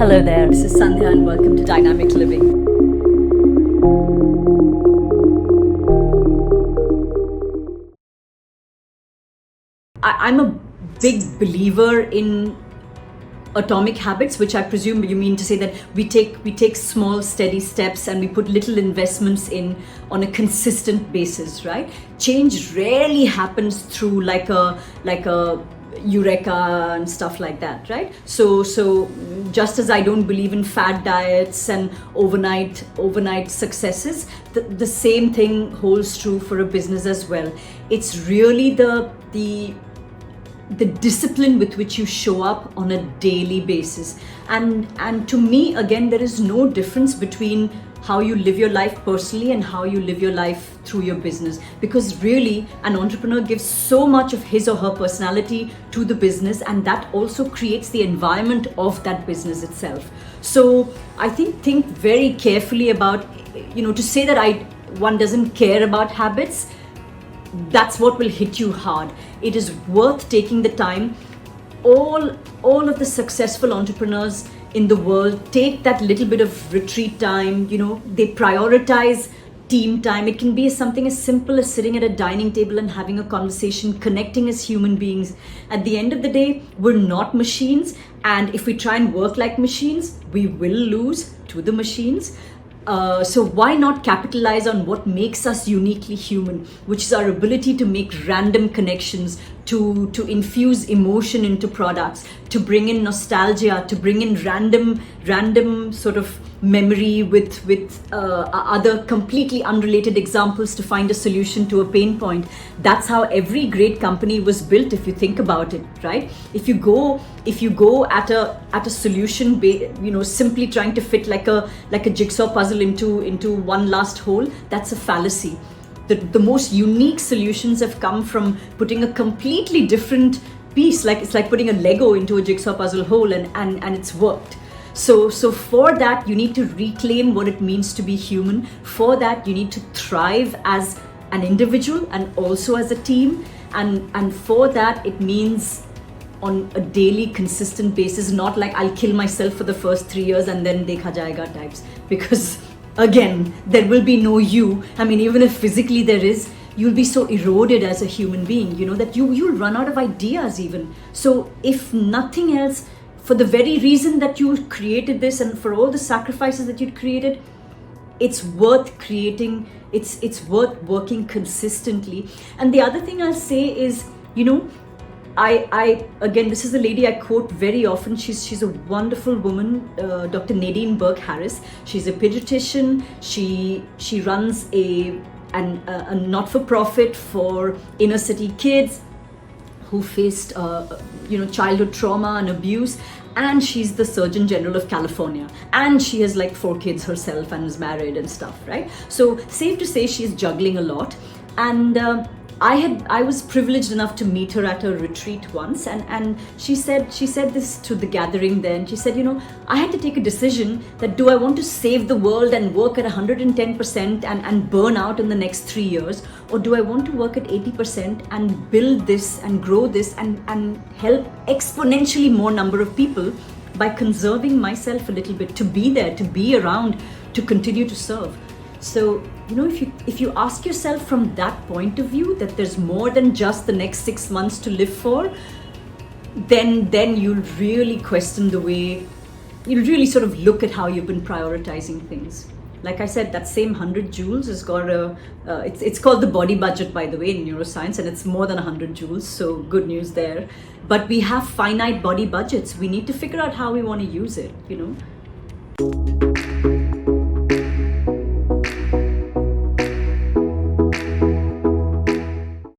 Hello there, this is Sandhya and welcome to Dynamic Living. I'm a big believer in atomic habits, which I presume you mean to say that we take small steady steps and we put little investments in on a consistent basis, right? Change rarely happens through like a eureka and stuff like that, right? So just as I don't believe in fad diets and overnight successes, the same thing holds true for a business as well. It's really the discipline with which you show up on a daily basis. And to me, again, there is no difference between how you live your life personally and how you live your life through your business. Because really, an entrepreneur gives so much of his or her personality to the business, and that also creates the environment of that business itself. So I think very carefully about, to say that one doesn't care about habits, that's what will hit you hard. It is worth taking the time. All of the successful entrepreneurs in the world take that little bit of retreat time. They prioritize team time. It can be something as simple as sitting at a dining table and having a conversation, connecting as human beings. At the end of the day, we're not machines, and if we try and work like machines, we will lose to the machines. So why not capitalize on what makes us uniquely human, which is our ability to make random connections, to infuse emotion into products, to bring in nostalgia, to bring in random sort of memory with other completely unrelated examples to find a solution to a pain point. That's how every great company was built, if you think about it, right? If you go at a solution, simply trying to fit like a jigsaw puzzle into one last hole, that's a fallacy. The most unique solutions have come from putting a completely different piece, it's like putting a Lego into a jigsaw puzzle hole, and it's worked. So for that, you need to reclaim what it means to be human. For that, you need to thrive as an individual and also as a team. And for that, it means on a daily, consistent basis, not like I'll kill myself for the first 3 years and then dekha jayega types. Because again, there will be no you. I mean, even if physically there is, you'll be so eroded as a human being, that you'll run out of ideas even. So if nothing else, for the very reason that you created this and for all the sacrifices that you'd created, it's worth creating, it's worth working consistently. And the other thing I'll say is, I again, this is a lady I quote very often. She's a wonderful woman, Dr Nadine Burk Harris. She's a pediatrician. She runs a not-for-profit for inner city kids who faced childhood trauma and abuse, and she's the Surgeon General of California, and she has like 4 kids herself and is married and stuff, right? So safe to say she's juggling a lot. And I was privileged enough to meet her at a retreat once, and she said this to the gathering then. She said, I had to take a decision that do I want to save the world and work at 110% and burn out in the next 3 years, or do I want to work at 80% and build this and grow this and help exponentially more number of people by conserving myself a little bit, to be there, to be around, to continue to serve. So, if you ask yourself from that point of view, that there's more than just the next 6 months to live for, then you'll really question the way, you'll really sort of look at how you've been prioritizing things. Like I said, that same 100 joules has got it's called the body budget, by the way, in neuroscience, and it's more than 100 joules, so good news there. But we have finite body budgets. We need to figure out how we want to use it,